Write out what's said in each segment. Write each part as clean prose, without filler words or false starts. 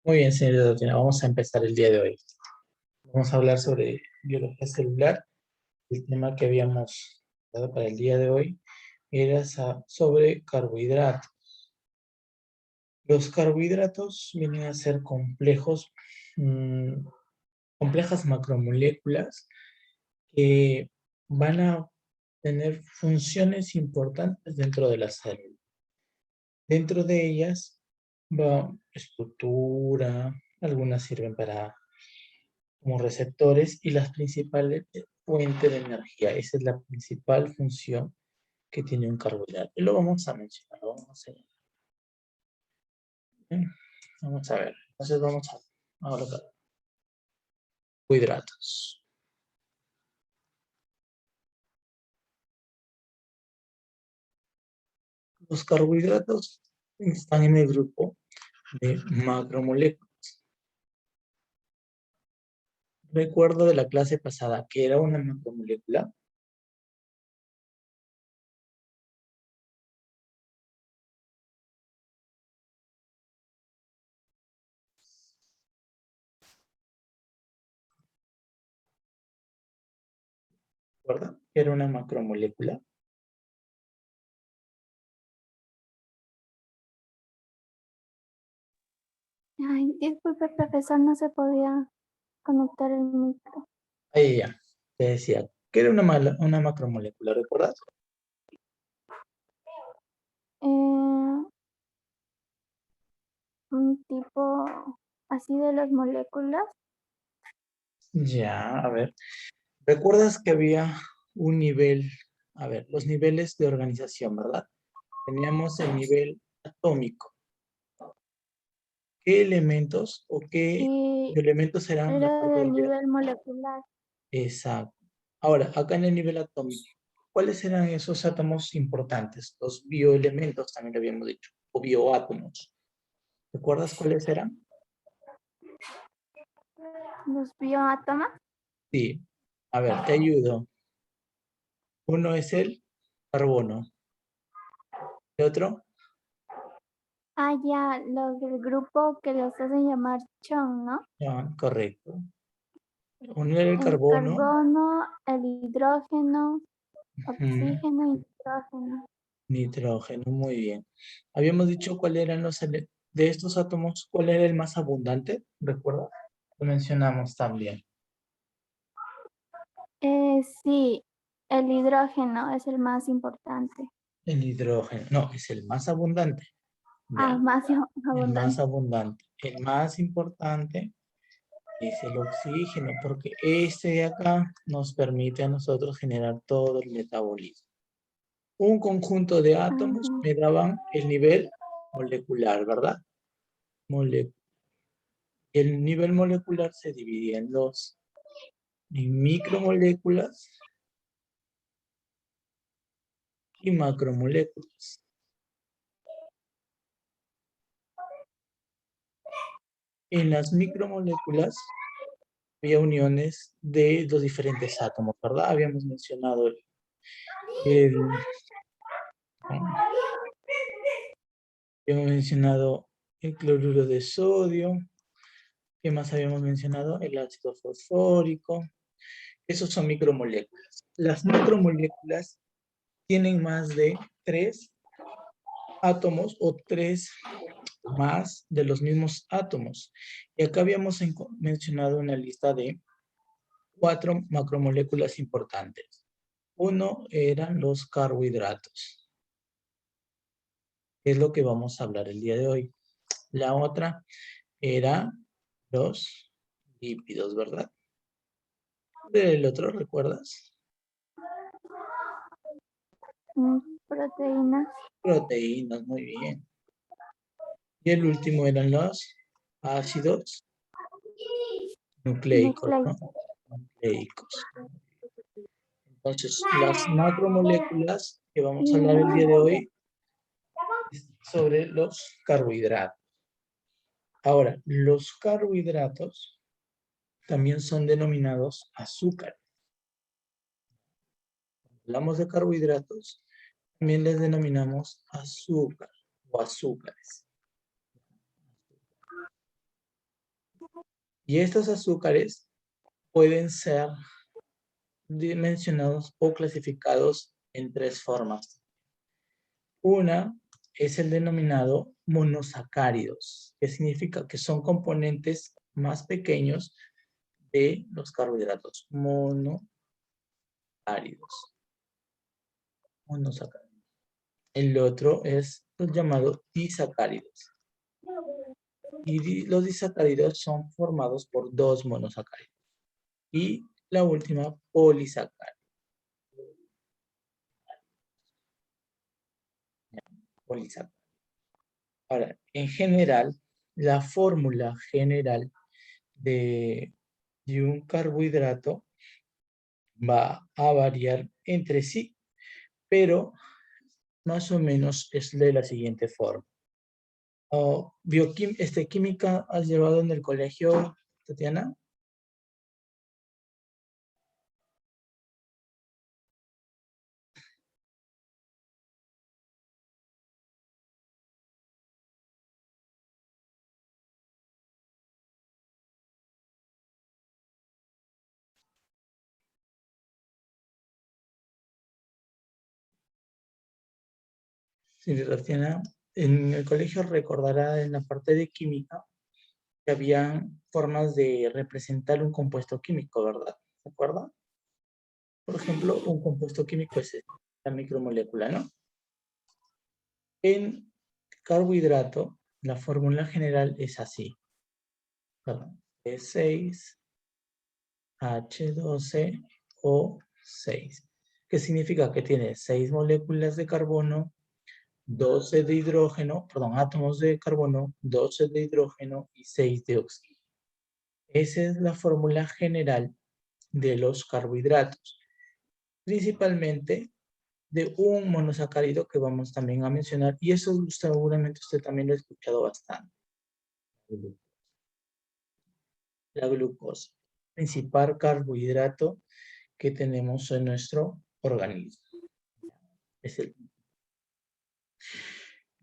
Muy bien, señorita Tatiana, vamos a empezar el día de hoy. Vamos a hablar sobre biología celular. El tema que habíamos dado para el día de hoy era sobre carbohidratos. Los carbohidratos vienen a ser complejos, complejas macromoléculas que van a tener funciones importantes dentro de la célula. Dentro de ellas va estructura, algunas sirven como receptores y las principales fuentes de energía. Esa es la principal función que tiene un carbohidrato. Y lo vamos a mencionar, lo vamos a señalar. Bien, vamos a ver. Entonces vamos a hablar de carbohidratos. Los carbohidratos están en el grupo de macromoléculas. Recuerdo de la clase pasada que era una macromolécula. ¿Recuerda? Era una macromolécula. Ay, disculpe, profesor, no se podía conectar el micro. Ahí ya, te decía que era una macromolécula, ¿recuerdas? Un tipo así de las moléculas. Ya, a ver. ¿Recuerdas que había un nivel, a ver, los niveles de organización, ¿verdad? Teníamos el nivel atómico. ¿Qué elementos o qué Y elementos eran la era parte del del nivel? nivel molecular. Exacto. Ahora, acá en el nivel atómico, ¿cuáles eran esos átomos importantes? Los bioelementos, también lo habíamos dicho, o bioátomos. ¿Recuerdas cuáles eran? Los bioátomos. Sí. A ver, te ayudo. Uno es el carbono. ¿El otro? Ah, ya, los del grupo que los hacen llamar chon, ¿no? Ah, correcto. Uno era el El carbono. carbono, el hidrógeno, Ujú. oxígeno y nitrógeno. Nitrógeno, muy bien. Habíamos dicho cuáles eran de estos átomos, cuál era el más abundante, ¿recuerdas? Lo mencionamos también. Sí, el hidrógeno es el más importante. El hidrógeno, no, es el más abundante. Ah, Ya, más el más abundante. abundante. El más importante es el oxígeno, porque este de acá nos permite a nosotros generar todo el metabolismo. Un conjunto de átomos Ajá. me daban el nivel molecular, ¿verdad? Molecular. El nivel molecular se divide en dos, en micromoléculas y macromoléculas. En las micromoléculas había uniones de los diferentes átomos, ¿verdad? Habíamos mencionado el- habíamos mencionado el cloruro de sodio. ¿Qué más habíamos mencionado? El ácido fosfórico. Esos son micromoléculas. Las macromoléculas tienen más de 3 átomos o 3 más de los mismos átomos. Y acá habíamos mencionado una lista de 4 macromoléculas importantes. Uno eran los carbohidratos, que es lo que vamos a hablar el día de hoy. La otra era los lípidos, ¿verdad? ¿Del otro recuerdas? Proteínas. Proteínas, muy bien. Y el último eran los ácidos nucleicos, ¿no? Nucleico. Nucleicos. Entonces, las macromoléculas que vamos a Y hablar el día de hoy es sobre los carbohidratos. Ahora, los carbohidratos también son denominados azúcar. Hablamos de carbohidratos, también les denominamos azúcar o azúcares. Y estos azúcares pueden ser dimensionados o clasificados en tres formas. Una es el denominado monosacáridos, que significa que son componentes más pequeños de los carbohidratos. Monosacáridos. El otro es los llamados disacáridos. Y los disacáridos son formados por dos monosacáridos. Y la última, polisacáridos. Ahora, en general, la fórmula general de un carbohidrato va a variar entre sí, pero más o menos es de la siguiente forma. ¿Química has llevado en el colegio, Tatiana? Sí, Tatiana, en el colegio recordará en la parte de química que había formas de representar un compuesto químico, ¿verdad? ¿Se acuerda? Por ejemplo, un compuesto químico es la micromolécula, ¿no? En carbohidrato, la fórmula general es así. E6, H12O6. ¿Qué significa? Que tiene 6 moléculas de carbono, 12 de hidrógeno, perdón, átomos de carbono, 12 de hidrógeno y 6 de oxígeno. Esa es la fórmula general de los carbohidratos, principalmente de un monosacárido que vamos también a mencionar, y eso seguramente usted también lo ha escuchado bastante. La glucosa, principal carbohidrato que tenemos en nuestro organismo.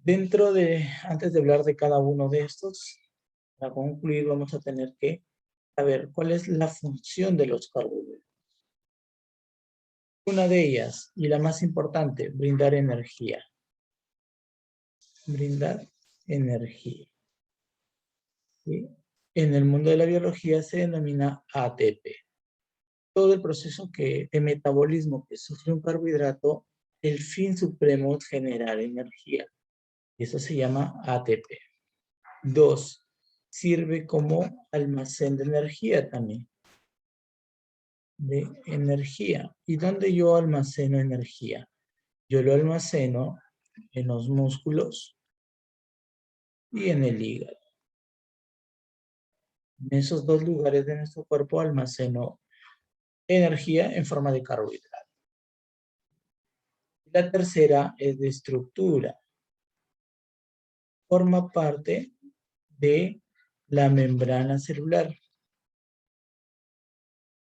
Antes de hablar de cada uno de estos, para concluir vamos a tener que saber cuál es la función de los carbohidratos. Una de ellas, y la más importante, brindar energía. Brindar energía. ¿Sí? En el mundo de la biología se denomina ATP. Todo el proceso de metabolismo que sufre un carbohidrato, el fin supremo es generar energía. Eso se llama ATP. 2. Sirve como almacén de energía también. De energía. ¿Y dónde yo almaceno energía? Yo lo almaceno en los músculos y en el hígado. En esos dos lugares de nuestro cuerpo almaceno energía en forma de carbohidrato. La tercera es de estructura. Forma parte de la membrana celular.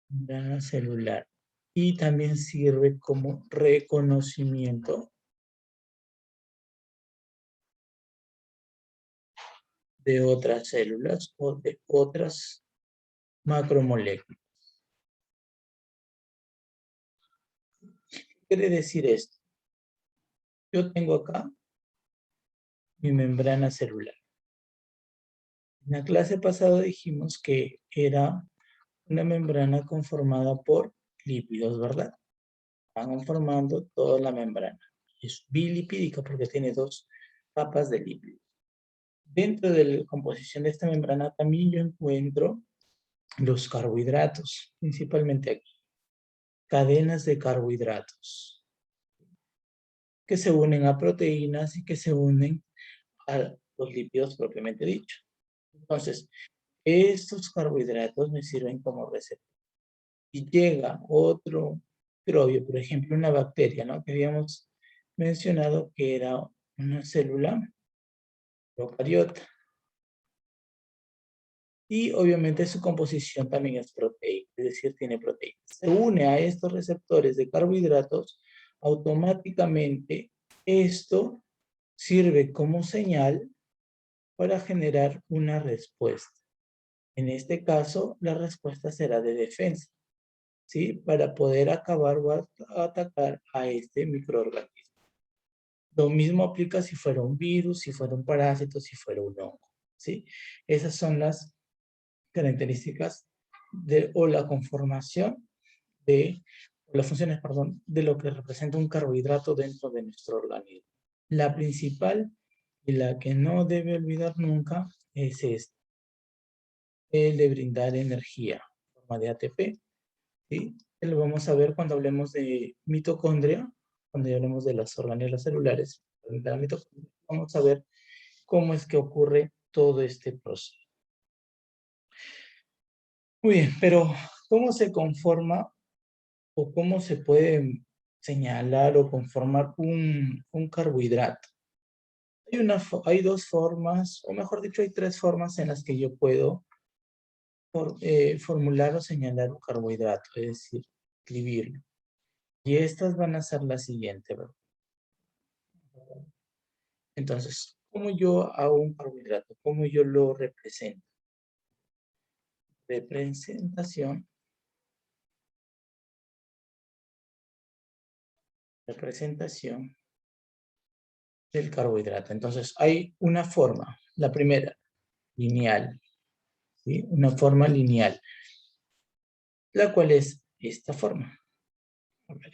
Membrana celular. Y también sirve como reconocimiento de otras células o de otras macromoléculas. ¿Qué quiere decir esto? Yo tengo acá mi membrana celular. En la clase pasada dijimos que era una membrana conformada por lípidos, ¿verdad? Van formando toda la membrana. Es bilipídica porque tiene 2 capas de lípidos. Dentro de la composición de esta membrana también yo encuentro los carbohidratos, principalmente aquí. Cadenas de carbohidratos que se unen a proteínas y que se unen a los lípidos propiamente dicho. Entonces, estos carbohidratos me sirven como receptor. Y llega otro microbio, por ejemplo, una bacteria, ¿no? Que habíamos mencionado que era una célula procariota. Y obviamente su composición también es proteica, es decir, tiene proteínas. Se une a estos receptores de carbohidratos, automáticamente esto sirve como señal para generar una respuesta. En este caso, la respuesta será de defensa, ¿sí? Para poder acabar o atacar a este microorganismo. Lo mismo aplica si fuera un virus, si fuera un parásito, si fuera un hongo, ¿sí? Esas son las características o la conformación o las funciones, perdón, de lo que representa un carbohidrato dentro de nuestro organismo. La principal y la que no debe olvidar nunca es esta, el de brindar energía en forma de ATP, ¿sí? Lo vamos a ver cuando hablemos de mitocondria, cuando hablemos de las organelas celulares, de la mitocondria, vamos a ver cómo es que ocurre todo este proceso. Muy bien, pero ¿cómo se conforma o cómo se puede señalar o conformar un carbohidrato? Hay dos formas, o mejor dicho, hay tres formas en las que yo puedo formular o señalar un carbohidrato, es decir, escribirlo. Y estas van a ser las siguientes, ¿verdad? Entonces, ¿cómo yo hago un carbohidrato? ¿Cómo yo lo represento? Representación del carbohidrato. Entonces, hay una forma, la primera, lineal, ¿sí? Una forma lineal, la cual es esta forma. A ver.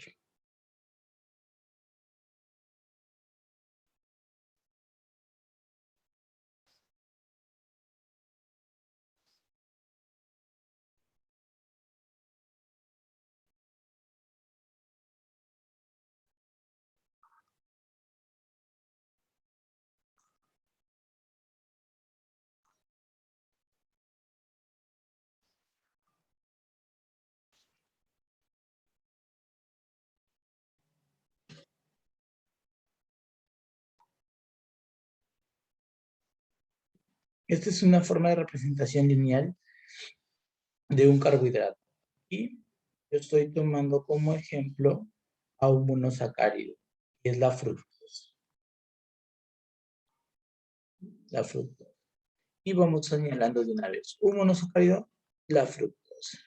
Esta es una forma de representación lineal de un carbohidrato. Y yo estoy tomando como ejemplo a un monosacárido, que es la fructosa. La fructosa. Y vamos señalando de una vez. Un monosacárido, la fructosa.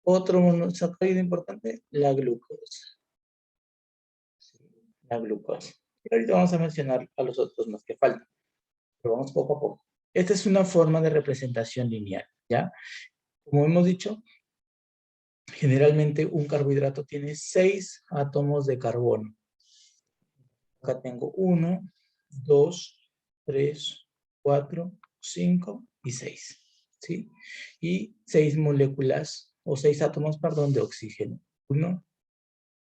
Otro monosacárido importante, la glucosa. La glucosa. Y ahorita vamos a mencionar a los otros más que faltan. Pero vamos poco a poco. Esta es una forma de representación lineal, ¿ya? Como hemos dicho, generalmente un carbohidrato tiene 6 átomos de carbono. Acá tengo 1, 2, 3, 4, 5 y 6. ¿Sí? Y 6 moléculas, o 6 átomos, perdón, de oxígeno. 1,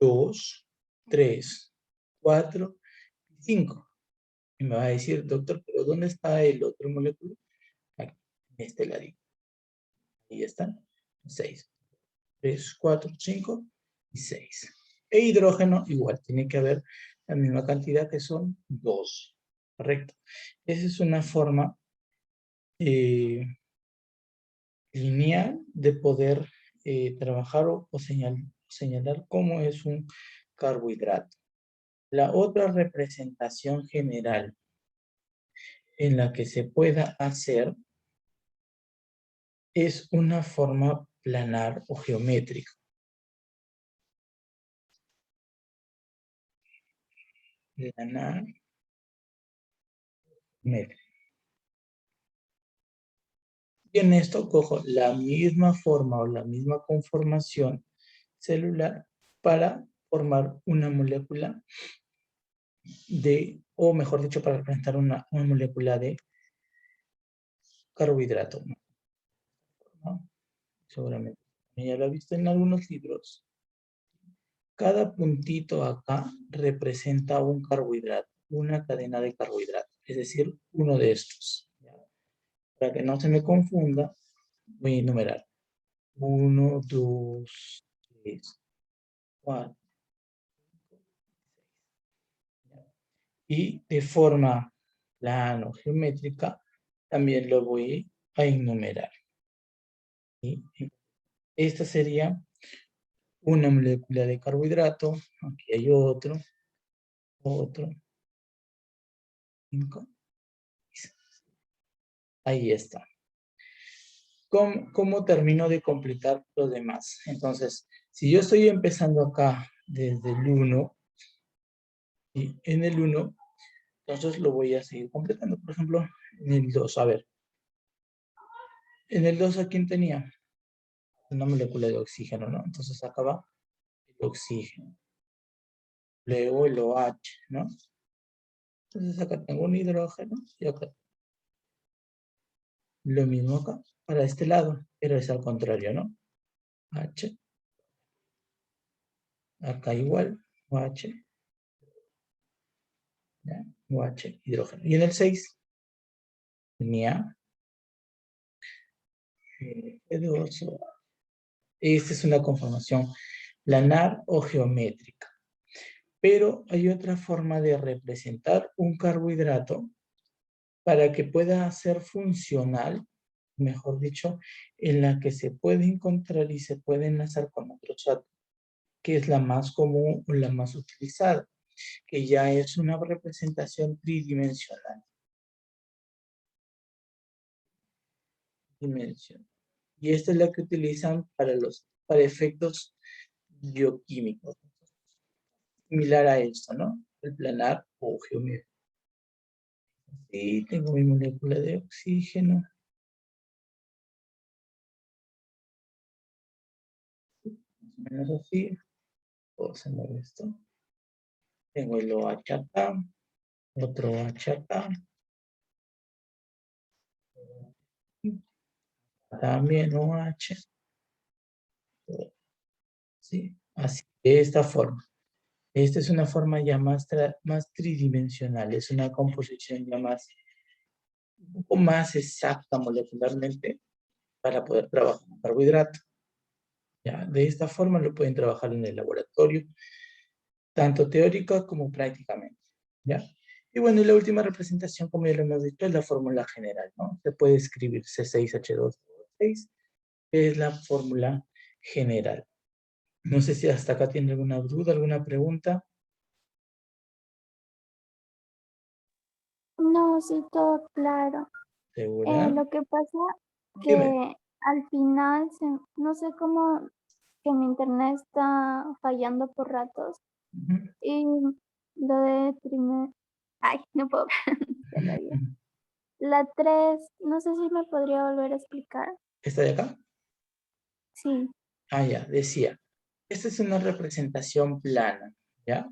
2, 3, 4 y 5. Y me va a decir, doctor, ¿pero dónde está el otro molécula? Aquí, en este ladito. Ahí están. 6. 3, 4, 5 y 6. E hidrógeno igual, tiene que haber la misma cantidad que son 2. ¿Correcto? Esa es una forma lineal de poder trabajar o señalar cómo es un carbohidrato. La otra representación general en la que se pueda hacer es una forma planar o geométrica. Planar, geométrica. Y en esto cojo la misma forma o la misma conformación celular para formar una molécula o mejor dicho, para representar una molécula de carbohidrato, ¿no? Seguramente ya lo he visto en algunos libros. Cada puntito acá representa un carbohidrato, una cadena de carbohidratos, es decir, uno de estos. ¿Ya? Para que no se me confunda, voy a enumerar. 1, 2, 3, 4. Y de forma plano geométrica también lo voy a enumerar. ¿Sí? Esta sería una molécula de carbohidrato. Aquí hay otro, 5. Ahí está. ¿cómo termino de completar lo demás? Entonces, si yo estoy empezando acá desde el 1, y en el 1, entonces lo voy a seguir completando. Por ejemplo, en el 2, a ver. En el 2, ¿a quién tenía? Una molécula de oxígeno, ¿no? Entonces acá va el oxígeno. Luego el OH, ¿no? Entonces acá tengo un hidrógeno y acá. Lo mismo acá, para este lado, pero es al contrario, ¿no? H. Acá igual, OH. ¿Ya? OH, hidrógeno. Y en el 6 tenía G2. Esta es una conformación planar o geométrica. Pero hay otra forma de representar un carbohidrato para que pueda ser funcional, mejor dicho, en la que se puede encontrar y se puede enlazar con otros átomos, que es la más común o la más utilizada, que ya es una representación tridimensional. Y esta es la que utilizan para efectos bioquímicos. Similar a esto, ¿no? El planar o geométrico. Y tengo mi molécula de oxígeno. Más o menos así. Puedo hacer esto. Tengo el OH acá. Otro OH acá. También OH. ¿Sí? Así, de esta forma. Esta es una forma ya más tridimensional. Es una composición ya un poco más exacta molecularmente para poder trabajar con carbohidrato. Ya, de esta forma lo pueden trabajar en el laboratorio, tanto teórica como prácticamente. ¿Ya? Y bueno, y la última representación, como ya lo hemos dicho, es la fórmula general, ¿no? Se puede escribir C6H12O6, es la fórmula general. No sé si hasta acá tiene alguna duda, alguna pregunta. No, sí, todo claro. ¿Segura? Lo que pasa Dime. que al final, no sé cómo que mi internet está fallando por ratos. Ujú. Y lo de ay, no puedo, se me olvidó. La 3 no sé si me podría volver a explicar. ¿Está de acá? Sí, Ah, ya, decía. Esta es una representación plana, ¿ya?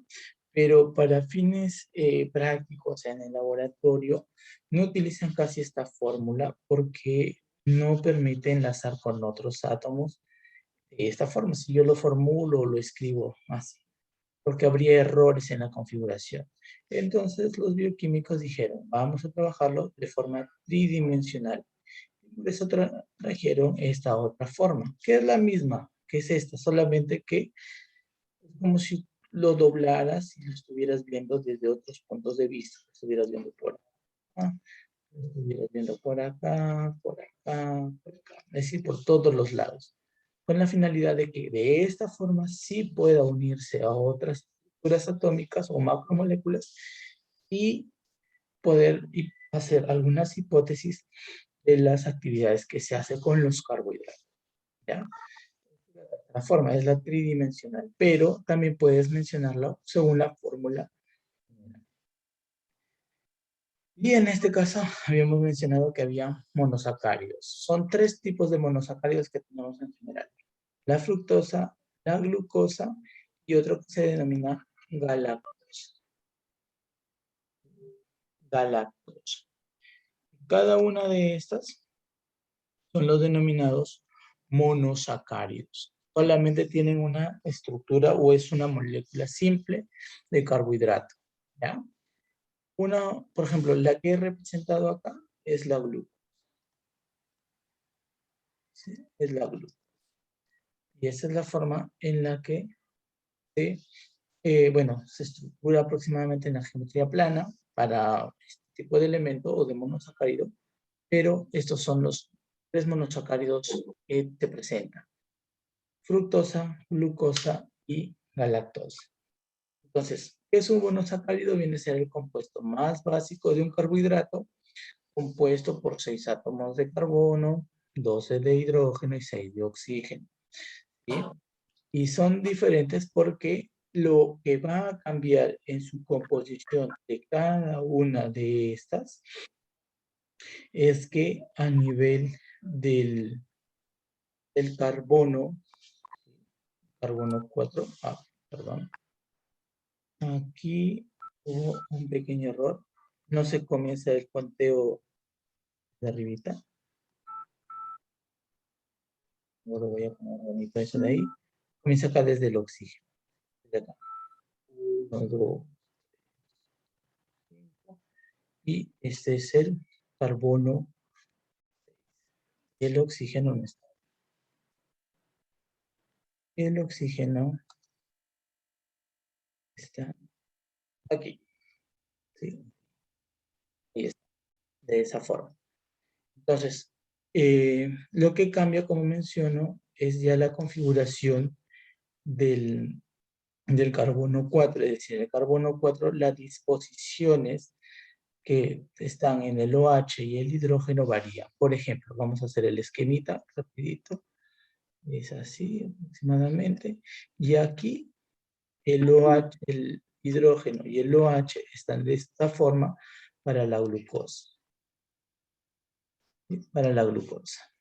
Pero para fines prácticos en el laboratorio no utilizan casi esta fórmula porque no permite enlazar con otros átomos de esta forma. Si yo lo formulo, lo escribo así, porque habría errores en la configuración. Entonces los bioquímicos dijeron, vamos a trabajarlo de forma tridimensional. Por eso trajeron esta otra forma, que es la misma, que es esta, solamente que es como si lo doblaras y lo estuvieras viendo desde otros puntos de vista. Lo estuvieras viendo por acá, lo estuvieras viendo por acá, por acá, por acá. Es decir, por todos los lados. Con la finalidad de que de esta forma sí pueda unirse a otras estructuras atómicas o macromoléculas y poder hacer algunas hipótesis de las actividades que se hace con los carbohidratos. ¿Ya? La forma es la tridimensional, pero también puedes mencionarlo según la fórmula. Y en este caso habíamos mencionado que había monosacáridos. Son 3 tipos de monosacáridos que tenemos en general. La fructosa, la glucosa y otro que se denomina galactosa. Galactosa. Cada una de estas son los denominados monosacáridos. Solamente tienen una estructura o es una molécula simple de carbohidrato. ¿Ya? Una, por ejemplo, la que he representado acá es la glucosa. ¿Sí? Es la glucosa. Y esa es la forma en la que se estructura aproximadamente en la geometría plana para este tipo de elemento o de monosacárido, pero estos son los 3 monosacáridos que te presentan. Fructosa, glucosa y galactosa. Entonces, ¿qué es un monosacárido? Viene a ser el compuesto más básico de un carbohidrato, compuesto por 6 átomos de carbono, 12 de hidrógeno y 6 de oxígeno. ¿Sí? Y son diferentes porque lo que va a cambiar en su composición de cada una de estas es que a nivel del carbono 4, perdón, aquí hubo un pequeño error, no se comienza el conteo de arribita, no lo voy a poner bonito eso de ahí, comienza acá desde el oxígeno, desde acá. 1, 2, 5, y este es el carbono, el oxígeno no está. El oxígeno está aquí, ¿sí? Y está de esa forma. Entonces, lo que cambia, como menciono, es ya la configuración del carbono 4, es decir, el carbono 4, las disposiciones que están en el OH y el hidrógeno varían. Por ejemplo, vamos a hacer el esquemita rapidito. Es así aproximadamente. Y aquí el OH, el hidrógeno y el OH están de esta forma para la glucosa. ¿Sí? Para la glucosa.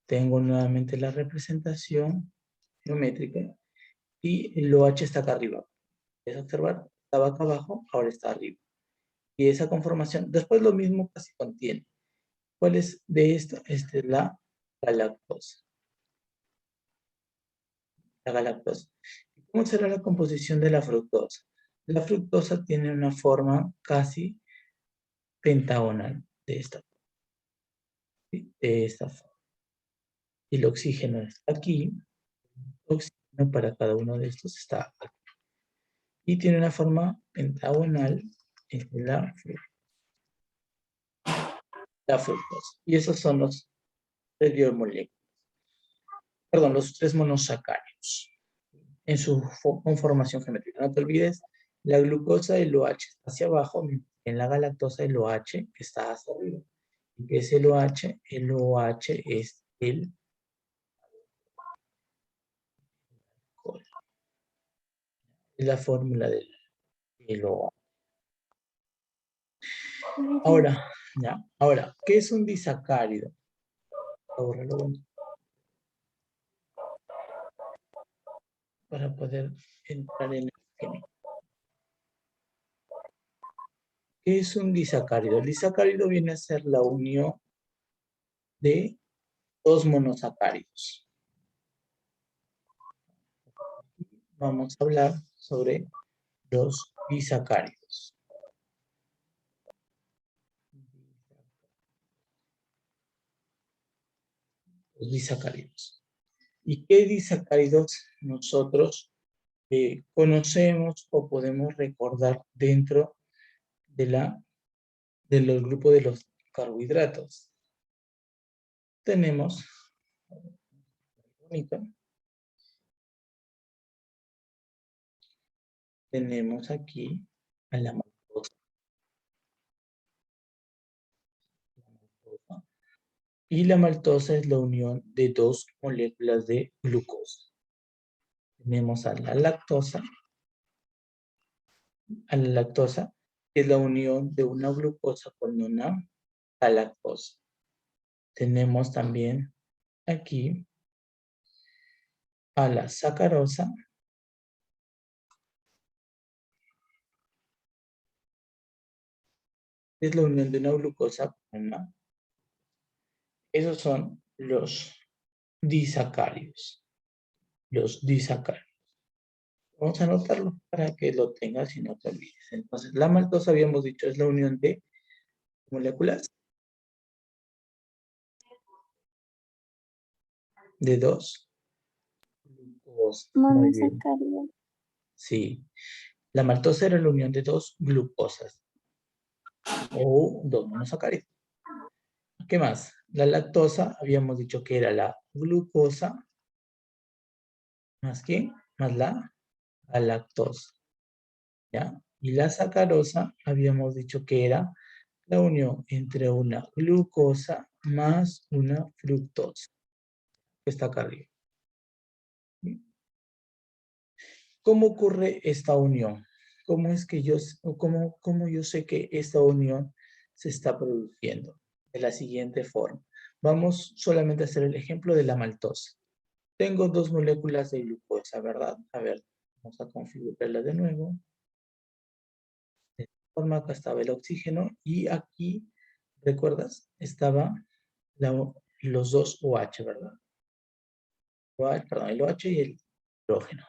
Tengo nuevamente la representación geométrica y el OH está acá arriba. ¿Puedes observar? Estaba acá abajo, ahora está arriba. Y esa conformación, después lo mismo casi contiene. ¿Cuál es de esto? Esta es la galactosa. La galactosa. ¿Cómo será la composición de la fructosa? La fructosa tiene una forma casi pentagonal de esta, ¿sí? De esta forma. Y el oxígeno está aquí. El oxígeno para cada uno de estos está aquí. Y tiene una forma pentagonal en la fructosa. Y esos son los tres biomoléculas. Perdón, los tres monosacáridos en su conformación geométrica. No te olvides, la glucosa, el OH está hacia abajo, en la galactosa el OH está hacia arriba. ¿Y qué es el OH? El OH es el alcohol. Es la fórmula del OH. Ahora, ya, ahora, ¿qué es un disacárido? Para poder entrar en el esquema. ¿Qué es un disacárido? El disacárido viene a ser la unión de dos monosacáridos. Vamos a hablar sobre los disacáridos. Los disacáridos. ¿Y qué disacáridos nosotros conocemos o podemos recordar dentro de los grupos de los carbohidratos? Tenemos, tenemos aquí a la maltosa. Y la maltosa es la unión de dos moléculas de glucosa. Tenemos a la lactosa, que es la unión de una glucosa con una galactosa. Tenemos también aquí a la sacarosa, es la unión de una glucosa con una. Esos son los disacáridos. Los disacáridos. Vamos a anotarlo para que lo tengas y no te olvides. Entonces, la maltosa, habíamos dicho, es la unión de moléculas de dos glucosas. Muy bien. Sí. La maltosa era la unión de dos glucosas o dos monosacáridos. ¿Qué más? La lactosa, habíamos dicho que era la glucosa más ¿quién? Más la galactosa. ¿Ya? Y la sacarosa, habíamos dicho que era la unión entre una glucosa más una fructosa, que está acá arriba. ¿Cómo ocurre esta unión? ¿Cómo es que cómo yo sé que esta unión se está produciendo? De la siguiente forma. Vamos solamente a hacer el ejemplo de la maltosa. Tengo dos moléculas de glucosa, ¿verdad? A ver, vamos a configurarla de nuevo. De esta forma, acá estaba el oxígeno y aquí, ¿recuerdas? Estaba los dos OH, ¿verdad? Perdón, el OH y el hidrógeno.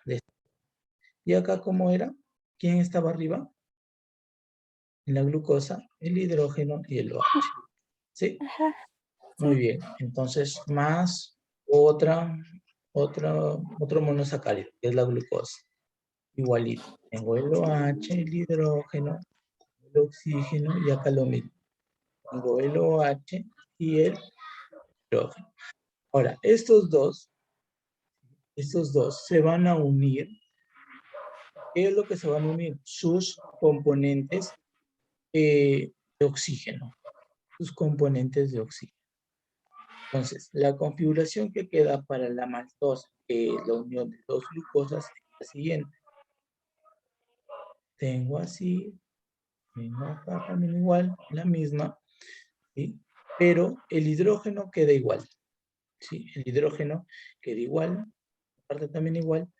¿Y acá cómo era? ¿Quién estaba arriba? En la glucosa, el hidrógeno y el OH. ¿Sí? Ajá, Muy sí. bien. Entonces, más otro monosacárido, que es la glucosa. Igualito. Tengo el OH, el hidrógeno, el oxígeno y acá lo mismo. Tengo el OH y el hidrógeno. Ahora, estos dos se van a unir. ¿Qué es lo que se van a unir? Sus componentes de oxígeno. Sus componentes de oxígeno. Entonces, la configuración que queda para la maltosa, que es la unión de dos glucosas, es la siguiente. Tengo así, tengo acá también igual, la misma, ¿sí? Pero el hidrógeno queda igual, ¿sí? El hidrógeno queda igual, aparte también igual,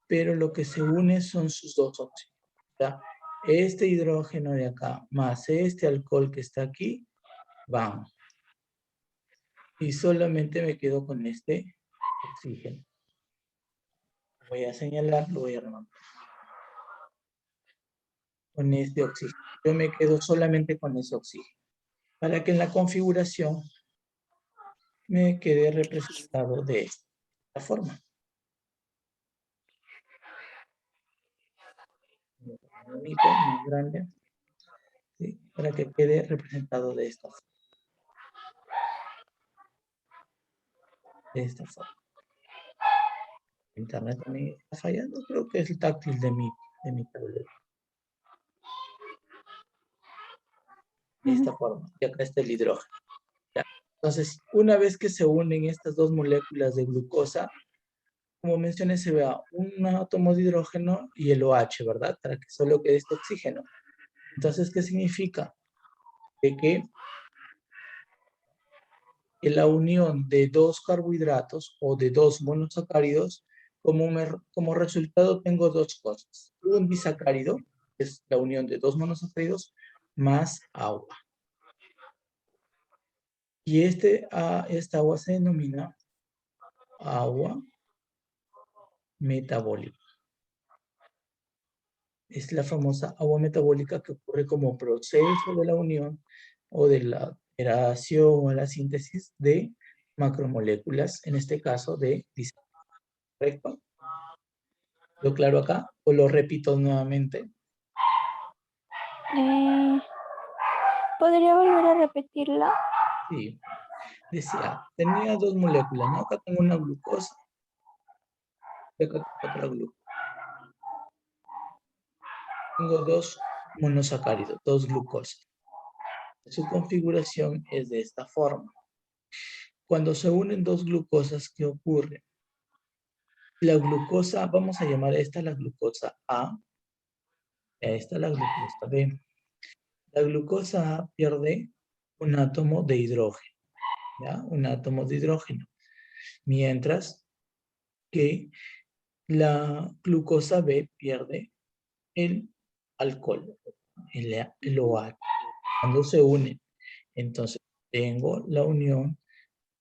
pero lo que se une son sus dos óxidos. ¿Ya? Este hidrógeno de acá más este alcohol que está aquí, van. Y solamente me quedo con este oxígeno. Voy a señalar, lo voy a remarcar. Con este oxígeno. Yo me quedo solamente con ese oxígeno. Para que en la configuración me quede representado de esta forma. Bonito, más grande. ¿Sí? Para que quede representado de esta forma. De esta forma. Internet también está fallando. Creo que es el táctil de mi tableta. De esta forma. Y acá está el hidrógeno. ¿Ya? Entonces, una vez que se unen estas dos moléculas de glucosa, como mencioné, se vea un átomo de hidrógeno y el OH, ¿verdad? Para que solo quede este oxígeno. Entonces, ¿qué significa? De que en la unión de dos carbohidratos o de dos monosacáridos, como resultado tengo dos cosas. Un disacárido, que es la unión de dos monosacáridos, más agua. Y esta agua se denomina agua metabólica. Es la famosa agua metabólica que ocurre como proceso de la unión o de la degradación o la síntesis de macromoléculas, en este caso de disacáridos. ¿Correcto? ¿Lo claro acá? ¿O lo repito nuevamente? ¿Podría volver a repetirlo? Sí. Decía, tenía dos moléculas, ¿no? Acá tengo una glucosa y acá tengo otra glucosa. Tengo dos monosacáridos, dos glucosas. Su configuración es de esta forma. Cuando se unen dos glucosas, ¿qué ocurre? La glucosa, vamos a llamar a esta la glucosa A, a esta la glucosa B. La glucosa A pierde un átomo de hidrógeno, ¿ya? Un átomo de hidrógeno. Mientras que la glucosa B pierde el alcohol, el OH. Cuando se unen, entonces tengo la unión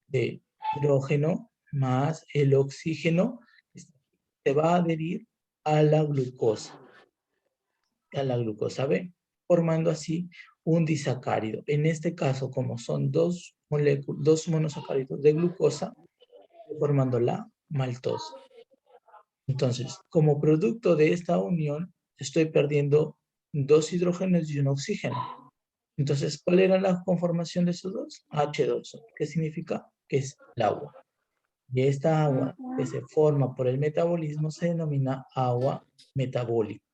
de hidrógeno más el oxígeno, se va a adherir a la glucosa B, formando así un disacárido. En este caso, como son dos monosacáridos de glucosa, formando la maltosa. Entonces, como producto de esta unión, estoy perdiendo dos hidrógenos y un oxígeno. Entonces, ¿cuál era la conformación de esos dos? H2O. ¿Qué significa? Que es el agua. Y esta agua que se forma por el metabolismo se denomina agua metabólica.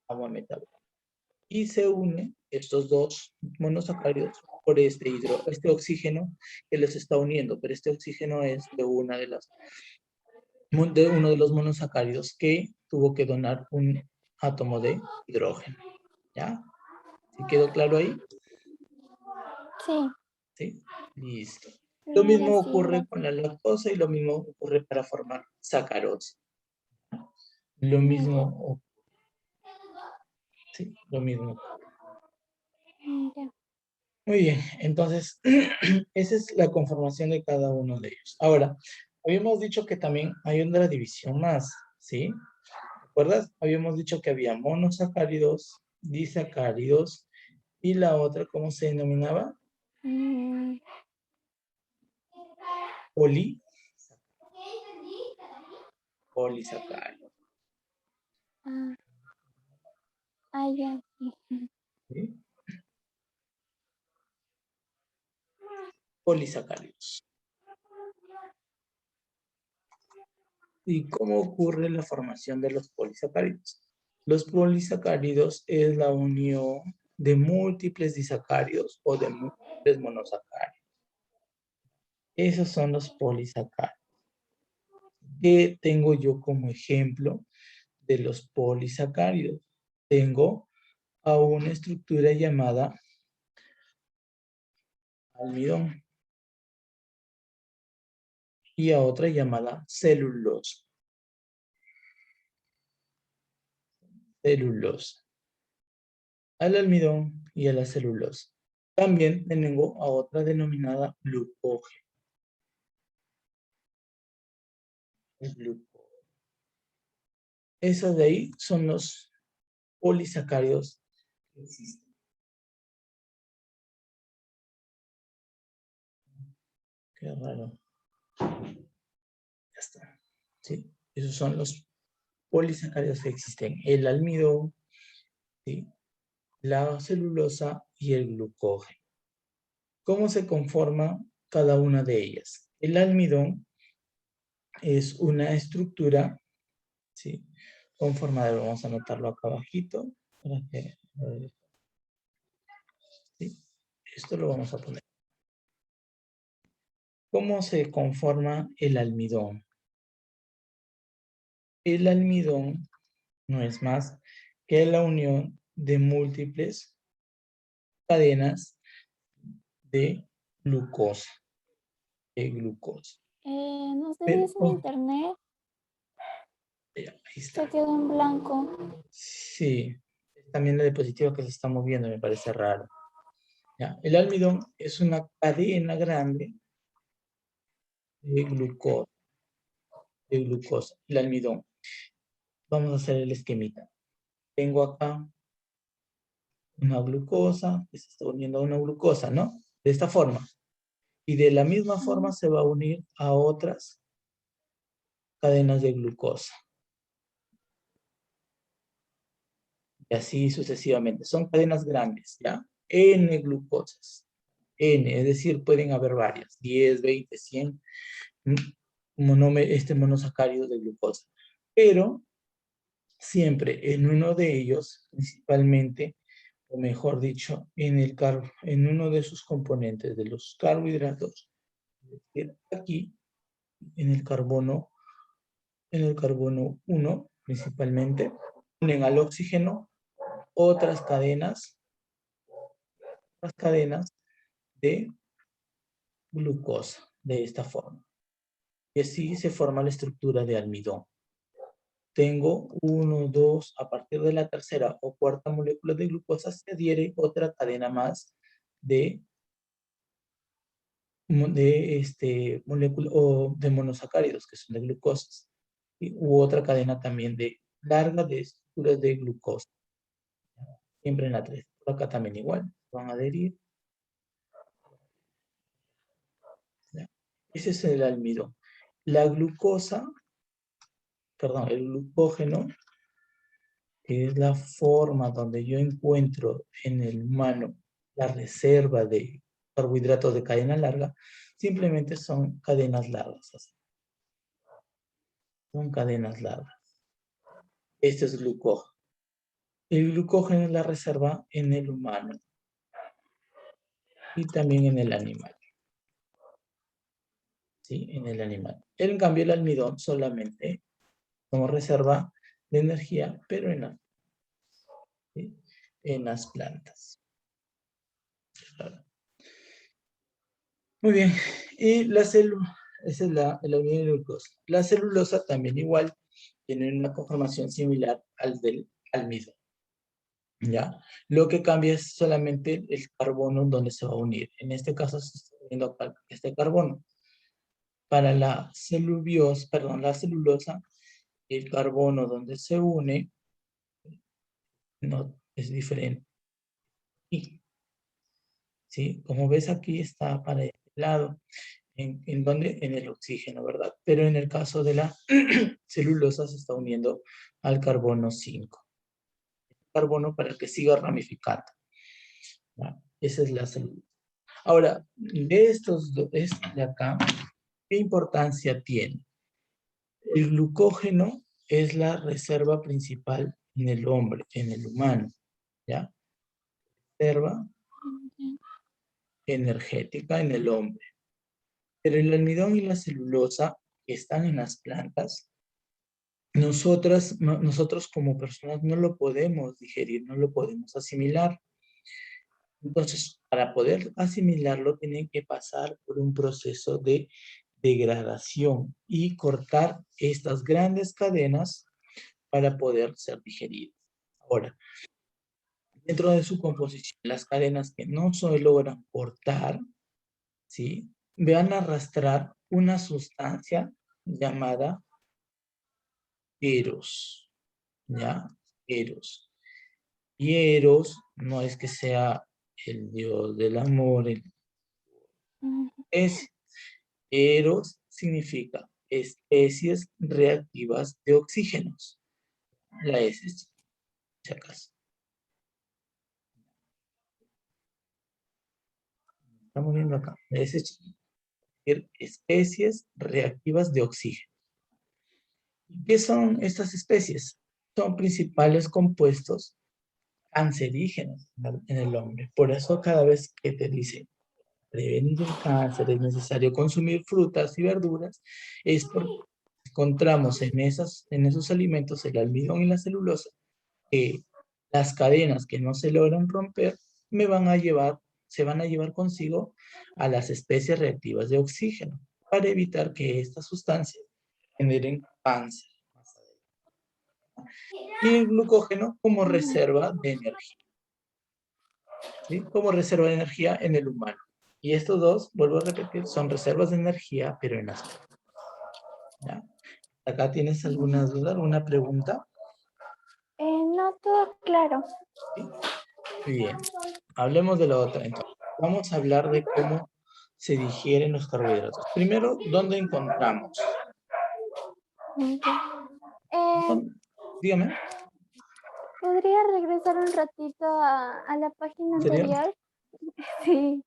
Agua metabólica. Y se une estos dos monosacáridos por este oxígeno que los está uniendo, pero este oxígeno es de uno de los monosacáridos que tuvo que donar un átomo de hidrógeno. ¿Ya? ¿Sí quedó claro ahí? Sí. ¿Sí? Listo. Lo Ahora mismo sí, ocurre con gracias. la lactosa y lo mismo ocurre para formar sacarosa. Lo Muy bien. mismo, sí, lo mismo. Ya. Muy bien, entonces, esa es la conformación de cada uno de ellos. Ahora, habíamos dicho que también hay otra división más, ¿sí? ¿Recuerdas? Habíamos dicho que había monosacáridos, disacáridos, y la otra, ¿cómo se denominaba? Mm, Poli, polisacáridos. ah, ya, sí. ¿Sí? Polisacáridos. ¿Y cómo ocurre la formación de los polisacáridos? Los polisacáridos es la unión de múltiples disacáridos o de múltiples monosacáridos. Esos son los polisacáridos. ¿Qué tengo yo como ejemplo de los polisacáridos? Tengo a una estructura llamada almidón y a otra llamada celulosa. Celulosa. Al almidón y a la celulosa. También tengo a otra denominada glucógeno. El glucógeno. Esos de ahí son los polisacáridos que existen. Qué raro. Ya está. ¿Sí? Esos son los polisacáridos que existen. El almidón, ¿sí? La celulosa y el glucógeno. ¿Cómo se conforma cada una de ellas? El almidón es una estructura, ¿sí? Conformada, vamos a anotarlo acá abajito, para que, ¿sí? Esto lo vamos a poner. ¿Cómo se conforma el almidón? El almidón no es más que la unión de múltiples cadenas de glucosa, de glucosa. No sé si Pero, es en internet, ya, ahí se está. quedó en blanco. Sí, también la diapositiva que se está moviendo me parece raro. Ya, el almidón es una cadena grande de glucosa, el almidón. Vamos a hacer el esquemita. Tengo acá una glucosa que se está uniendo a una glucosa, ¿no? De esta forma. Y de la misma forma se va a unir a otras cadenas de glucosa. Y así sucesivamente. Son cadenas grandes, ¿ya? N glucosas. N, es decir, pueden haber varias. 10, 20, 100 monosacáridos de glucosa. Pero siempre en uno de ellos, principalmente, o mejor dicho, en uno de sus componentes de los carbohidratos, es decir, aquí, en el carbono 1, principalmente, unen al oxígeno otras cadenas de glucosa, de esta forma. Y así se forma la estructura de almidón. Tengo uno, dos, a partir de la tercera o cuarta molécula de glucosa se adhiere otra cadena más de molécula o de monosacáridos que son de glucosas u otra cadena también de larga de estructuras de glucosa. Siempre en la 3. Por acá también igual. Van a adherir. ¿Ya? Ese es el almidón. La glucosa, perdón, el glucógeno, que es la forma donde yo encuentro en el humano la reserva de carbohidratos de cadena larga, simplemente son cadenas largas. Así. Son cadenas largas. Este es glucógeno. El glucógeno es la reserva en el humano y también en el animal. ¿Sí? En el animal. En cambio, el almidón solamente como reserva de energía, pero ¿sí? En las plantas. Claro. Muy bien. Y la célula, esa es la unión de glucosa. La celulosa también igual tiene una conformación similar al del almidón. ¿Ya? Lo que cambia es solamente el carbono donde se va a unir. En este caso se está uniendo este carbono. Para la la celulosa, el carbono donde se une no es diferente. Y, ¿sí? Como ves aquí está para este lado. ¿En dónde? En el oxígeno, ¿verdad? Pero en el caso de la celulosa se está uniendo al carbono 5. Carbono para que siga ramificando. ¿Ya? Esa es la célula. Ahora, de estos dos, de acá, ¿qué importancia tiene? El glucógeno es la reserva principal en el hombre, en el humano, ¿ya? Reserva energética en el hombre. Pero el almidón y la celulosa que están en las plantas, nosotros como personas no lo podemos digerir, no lo podemos asimilar. Entonces, para poder asimilarlo, tienen que pasar por un proceso de degradación y cortar estas grandes cadenas para poder ser digeridas. Ahora, dentro de su composición, las cadenas que no se logran cortar, ¿sí? Van a arrastrar una sustancia llamada Eros, ¿ya? Eros. Y Eros no es que sea el dios del amor, es Eros significa especies reactivas de oxígenos. La S, si acaso. Estamos viendo acá. La S es especies reactivas de oxígeno. ¿Qué son estas especies? Son principales compuestos cancerígenos en el hombre. Por eso cada vez que te dicen prevenir el cáncer es necesario consumir frutas y verduras, es porque encontramos en esos alimentos el almidón y la celulosa, que las cadenas que no se logran romper se van a llevar consigo a las especies reactivas de oxígeno para evitar que estas sustancias generen cáncer. Y el glucógeno como reserva de energía, ¿sí? Como reserva de energía en el humano. Y estos dos, vuelvo a repetir, son reservas de energía, pero en las plantas. ¿Ya? ¿Acá tienes alguna duda, alguna pregunta? No todo claro. ¿Sí? Bien, hablemos de la otra entonces. Vamos a hablar de cómo se digieren los carbohidratos. Primero, ¿dónde encontramos? Ok. Eh, Dígame, ¿Podría regresar un ratito a la página anterior. anterior? Sí.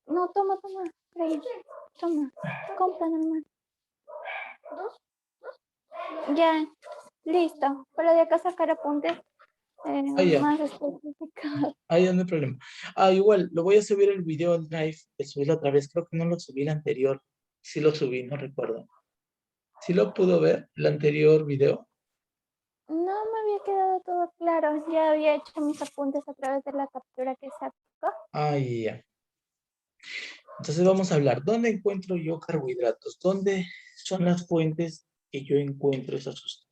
No, toma, Rey. Toma. Compra normal. Ya, listo. Pero de acá sacar apuntes Ah, ya, más específicos. ah, ya no hay problema. Ah, igual, lo voy a subir el video al Drive, que subí la otra vez, creo que no lo subí el anterior. Sí lo subí, no recuerdo. ¿Sí lo pudo ver, el anterior video? No me había quedado todo claro. Ya había hecho mis apuntes a través de la captura que sacó. Ah, ya. Entonces vamos a hablar, ¿dónde encuentro yo carbohidratos? ¿Dónde son las fuentes que yo encuentro esas sustancias?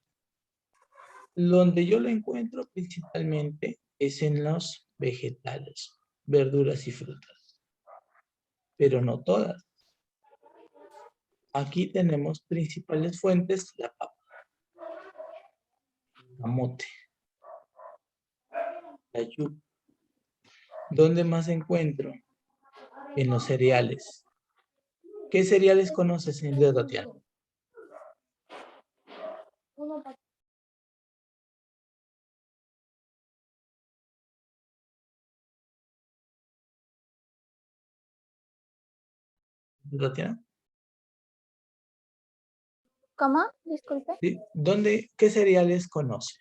Donde yo lo encuentro principalmente es en los vegetales, verduras y frutas, pero no todas. Aquí tenemos principales fuentes, la papa, el camote, la yuca. ¿Dónde más encuentro? En los cereales. ¿Qué cereales conoces, señorita Tatiana? Tatiana, ¿Cómo? Disculpe. ¿sí? ¿Qué cereales conoce?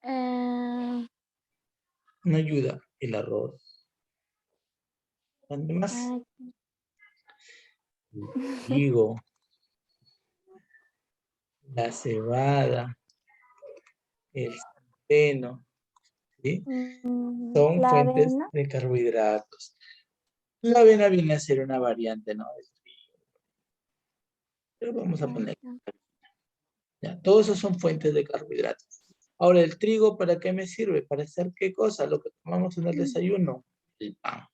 Eh, No ayuda el arroz. ¿Dónde más? ay, El trigo, la cebada, el centeno, ¿sí? Son la fuentes avena. de carbohidratos. La avena viene a ser una variante, ¿no? Del trigo. Pero vamos a poner, Ajá. ya, todos esos son fuentes de carbohidratos. Ahora, ¿el trigo para qué me sirve? ¿Para hacer qué cosa? Lo que tomamos en el desayuno, el pan.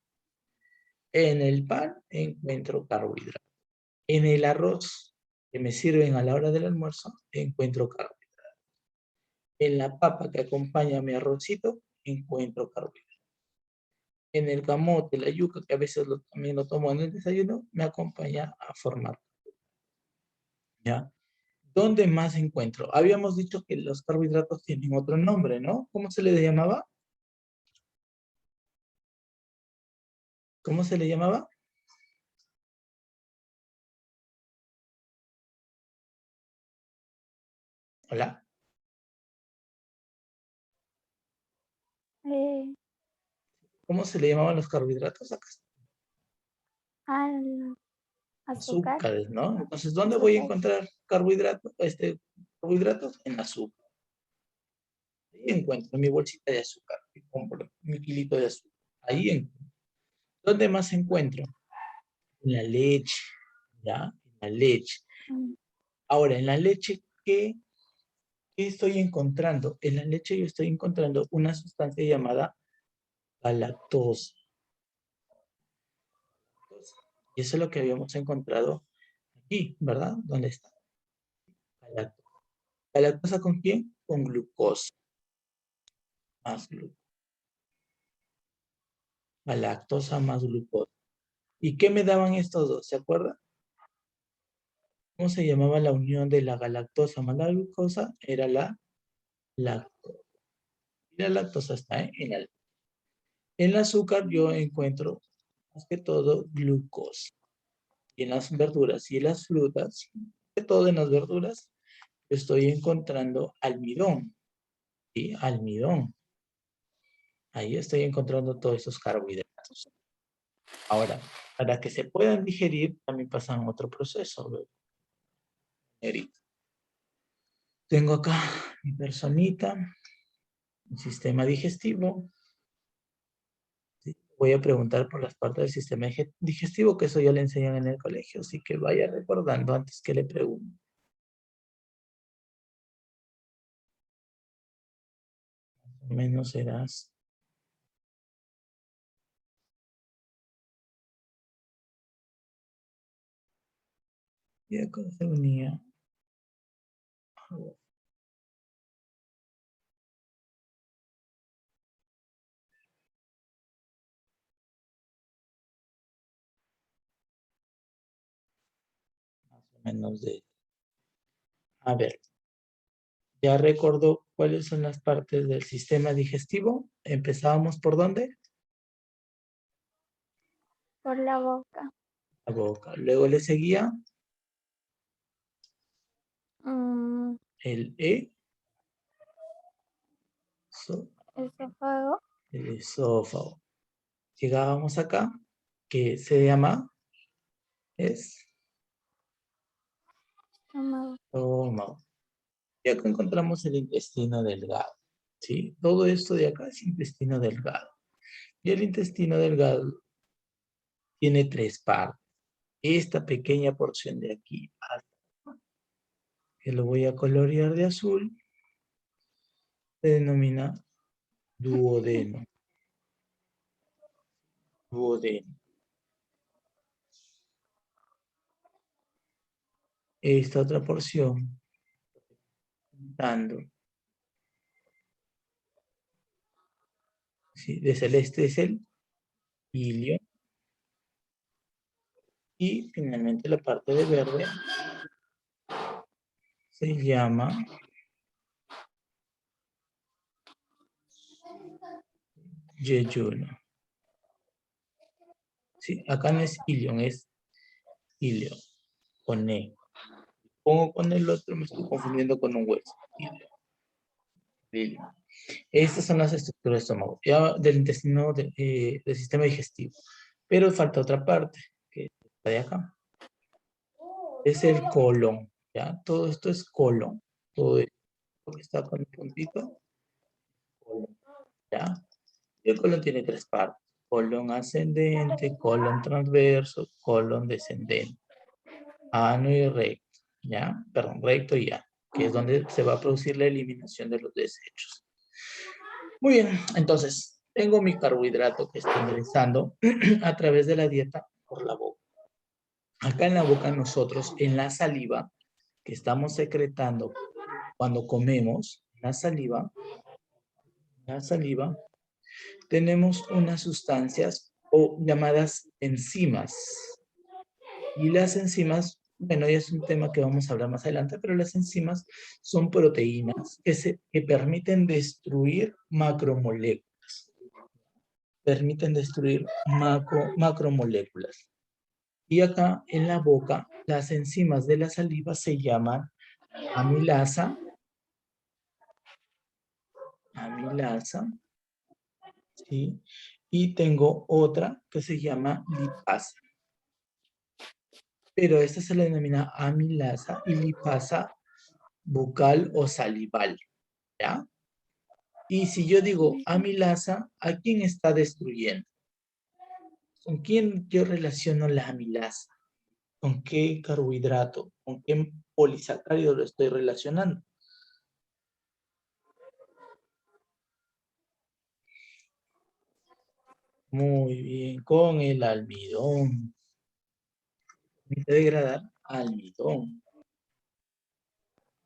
En el pan encuentro carbohidratos. En el arroz que me sirven a la hora del almuerzo, encuentro carbohidratos. En la papa que acompaña a mi arrocito, encuentro carbohidratos. En el camote, la yuca, que a veces también lo tomo en el desayuno, me acompaña a formar. ¿Ya? ¿Dónde más encuentro? Habíamos dicho que los carbohidratos tienen otro nombre, ¿no? ¿Cómo se le llamaba? ¿Cómo se le llamaba? Hola. Eh, ¿Cómo se le llamaban los carbohidratos acá? al azúcar. Azúcares, ¿no? Entonces, ¿dónde voy a Azúcar. encontrar carbohidratos? Carbohidratos en azúcar. Ahí encuentro mi bolsita de azúcar. Y compro mi kilito de azúcar. Ahí encuentro. ¿Dónde más encuentro? En la leche, ¿ya? En la leche. Mm, Ahora, en la leche, ¿qué estoy encontrando? En la leche yo estoy encontrando una sustancia llamada galactosa. Y eso es lo que habíamos encontrado aquí, ¿verdad? ¿Dónde está? Galactosa. ¿Galactosa con quién? Con glucosa. Más glucosa. Galactosa más glucosa. ¿Y qué me daban estos dos? ¿Se acuerdan? ¿Cómo se llamaba la unión de la galactosa más la glucosa? Era la lactosa. Y la lactosa está en el azúcar yo encuentro más que todo glucosa. Y en las verduras y en las frutas, de todo en las verduras, estoy encontrando almidón. ¿Sí? Almidón. Ahí estoy encontrando todos esos carbohidratos. Ahora, para que se puedan digerir, también pasan otro proceso. Negrito. Tengo acá mi personita, mi sistema digestivo. ¿Sí? Voy a preguntar por las partes del sistema digestivo, que eso ya le enseñan en el colegio, así que vaya recordando antes que le pregunte. Más o menos serás. Y acá se unía. Más o menos de. A ver, ¿ya recordó cuáles son las partes del sistema digestivo? ¿Empezábamos por dónde? por la boca. La boca. Luego le seguía Mm, el esófago. el esófago. Llegábamos acá, que se llama, es Estómago. estómago. Y acá encontramos el intestino delgado. ¿Sí? Todo esto de acá es intestino delgado. Y el intestino delgado tiene tres partes. Esta pequeña porción de aquí, que lo voy a colorear de azul, se denomina duodeno. Duodeno. Esta otra porción, dando, ¿sí? De celeste es el ilio. Y finalmente la parte de verde se llama yeyuno. Sí, acá no es ilion, es ilio, con E. Pongo con el otro, me estoy confundiendo con un hueso. Ilio. bilio. Estas son las estructuras del estómago, ya del intestino, del sistema digestivo. Pero falta otra parte, que está de acá. Es el colon, ¿ya? Todo esto es colon. Todo esto que está con el puntito, colon, ¿ya? Y el colon tiene tres partes. Colon ascendente, colon transverso, colon descendente. Ano y recto, ¿ya? Perdón, recto y ano, que es donde se va a producir la eliminación de los desechos. Muy bien, entonces, tengo mi carbohidrato que está ingresando a través de la dieta por la boca. Acá en la boca nosotros, en la saliva, que estamos secretando cuando comemos, la saliva, tenemos unas sustancias o llamadas enzimas. Y las enzimas, bueno, ya es un tema que vamos a hablar más adelante, pero las enzimas son proteínas que permiten destruir macromoléculas. Permiten destruir macromoléculas. Y acá en la boca, las enzimas de la saliva se llaman amilasa, ¿sí? Y tengo otra que se llama lipasa. Pero esta se le denomina amilasa y lipasa bucal o salival, ¿ya? Y si yo digo amilasa, ¿a quién está destruyendo? ¿Con quién yo relaciono la amilasa? ¿Con qué carbohidrato? ¿Con qué polisacárido lo estoy relacionando? Muy bien, con el almidón. Permite degradar almidón.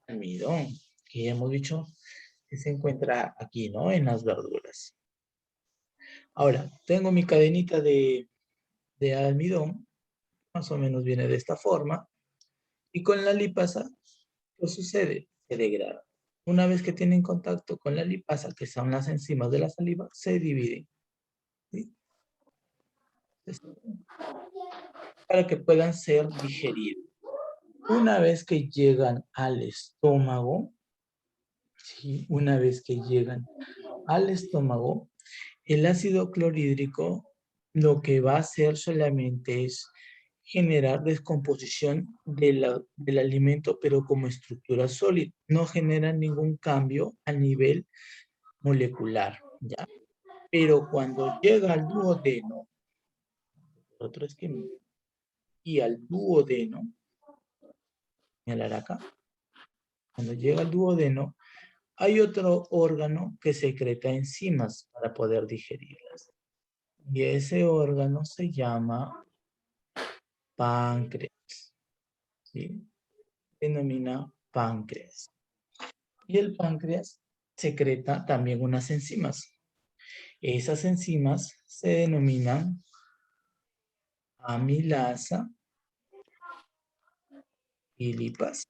Almidón, que ya hemos dicho que se encuentra aquí, ¿no? En las verduras. Ahora, tengo mi cadenita de almidón, más o menos viene de esta forma, y con la lipasa, ¿qué sucede? Se degrada. Una vez que tienen contacto con la lipasa, que son las enzimas de la saliva, se dividen, ¿sí? Para que puedan ser digeridos. Una vez que llegan al estómago, ¿sí? Una vez que llegan al estómago, el ácido clorhídrico lo que va a hacer solamente es generar descomposición del alimento, pero como estructura sólida. No genera ningún cambio a nivel molecular, ¿ya? Pero cuando llega al duodeno, otro esquema, y al duodeno, señalar acá, cuando llega al duodeno, hay otro órgano que secreta enzimas para poder digerirlas. Y ese órgano se llama páncreas, ¿sí? Denomina páncreas. Y el páncreas secreta también unas enzimas. Esas enzimas se denominan amilasa y lipasa.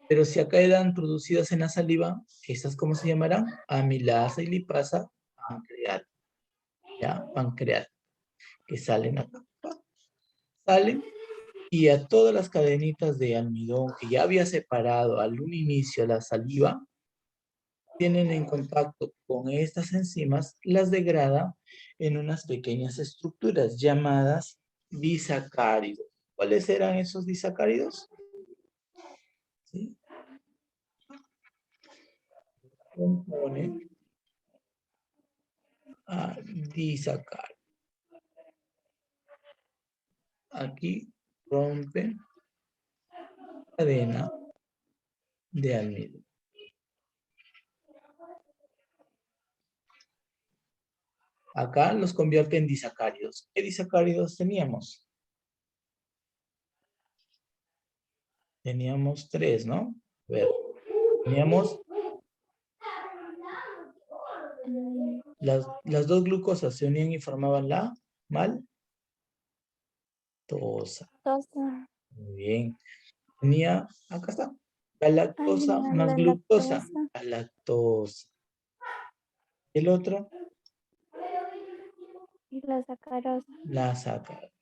Pero si acá eran producidas en la saliva, ¿estas cómo se llamarán? Amilasa y lipasa pancreatas. ¿Ya? Pancreatas. Que salen acá. Salen y a todas las cadenitas de almidón que ya había separado al un inicio la saliva, tienen en contacto con estas enzimas, las degrada en unas pequeñas estructuras llamadas disacáridos. ¿Cuáles eran esos disacáridos? ¿Sí? Compone a disacárido. Aquí rompe cadena de almidón. Acá los convierte en disacáridos. ¿Qué disacáridos teníamos? Teníamos tres, ¿no? A ver, teníamos las dos glucosas se unían y formaban la maltosa. Muy bien. Tenía, acá está, la lactosa más La glucosa. lactosa. La lactosa. El otro, Y la sacarosa. la sacarosa.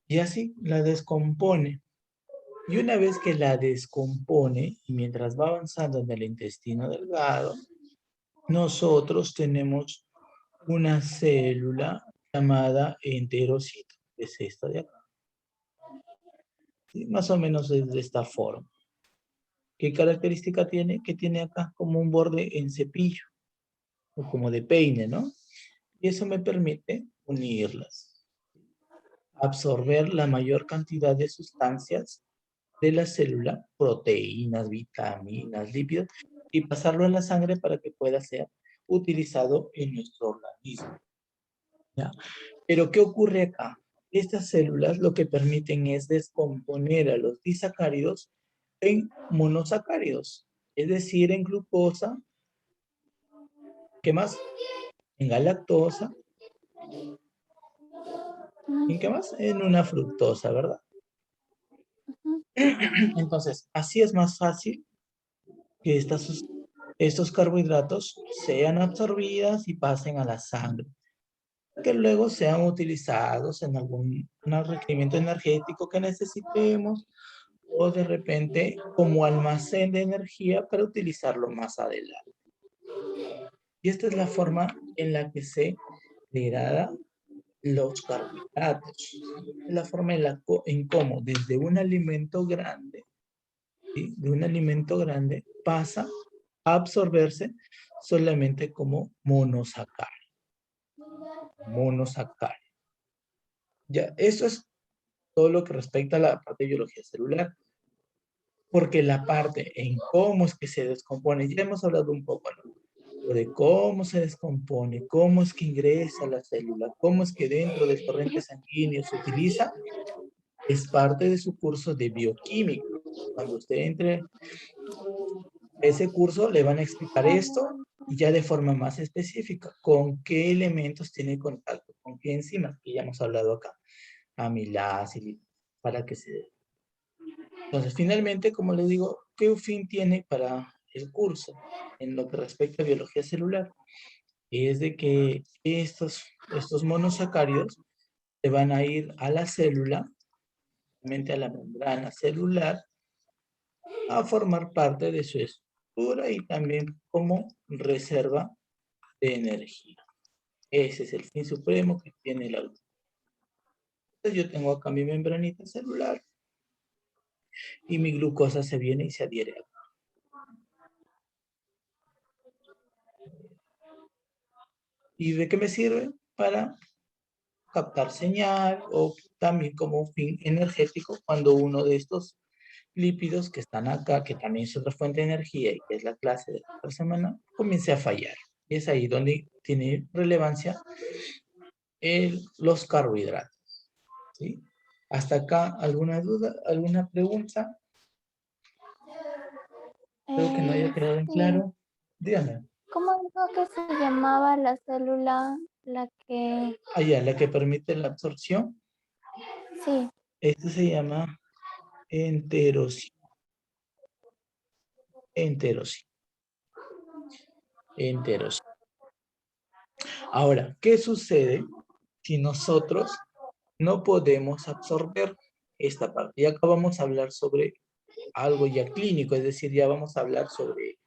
Y así la descompone. Y una vez que la descompone, y mientras va avanzando en el intestino delgado, nosotros tenemos una célula llamada enterocito, que es esta de acá. ¿Sí? Más o menos es de esta forma. ¿Qué característica tiene? Que tiene acá como un borde en cepillo, o como de peine, ¿no? Y eso me permite unirlas, absorber la mayor cantidad de sustancias de la célula, proteínas, vitaminas, lípidos, y pasarlo a la sangre para que pueda ser utilizado en nuestro organismo. ¿Ya? Pero ¿qué ocurre acá? Estas células lo que permiten es descomponer a los disacáridos en monosacáridos, es decir, en glucosa, ¿qué más? En galactosa, Ujú, ¿en qué más? En una fructosa, ¿verdad? ujú. Entonces, así es más fácil que estos carbohidratos sean absorbidas y pasen a la sangre, que luego sean utilizados en algún requerimiento energético que necesitemos o de repente como almacén de energía para utilizarlo más adelante. Y esta es la forma en la que se degrada los carbohidratos. Es la forma en cómo desde un alimento grande, ¿sí? De un alimento grande pasa a absorberse solamente como monosacárido. Monosacárido. Ya, eso es todo lo que respecta a la parte de biología celular. Porque la parte en cómo es que se descompone, ya hemos hablado un poco, ¿no? De cómo se descompone, cómo es que ingresa a la célula, cómo es que dentro del torrente sanguíneo se utiliza, es parte de su curso de bioquímica. Cuando usted entre a ese curso, le van a explicar esto y ya de forma más específica, con qué elementos tiene contacto, con qué enzimas, que ya hemos hablado acá, amilasa, para que se dé. Entonces, finalmente, como les digo, ¿qué fin tiene para el curso en lo que respecta a biología celular? Es de que estos monosacáridos se van a ir a la célula, a la membrana celular, a formar parte de su estructura y también como reserva de energía. Ese es el fin supremo que tiene el auto. Entonces yo tengo acá mi membranita celular y mi glucosa se viene y se adhiere acá. ¿Y de qué me sirve? Para captar señal o también como fin energético cuando uno de estos lípidos que están acá, que también es otra fuente de energía y que es la clase de la semana, comience a fallar. Y es ahí donde tiene relevancia los carbohidratos. ¿Sí? ¿Hasta acá alguna duda, alguna pregunta? Creo que no haya quedado en Sí. claro. Dígame. ¿Cómo dijo que se llamaba la célula la que... Allá, la que permite la absorción, Sí. esto se llama enterocito. Enterocito. Enterocito. Ahora, ¿qué sucede si nosotros no podemos absorber esta parte? Ya acá vamos a hablar sobre algo ya clínico, es decir, ya vamos a hablar sobre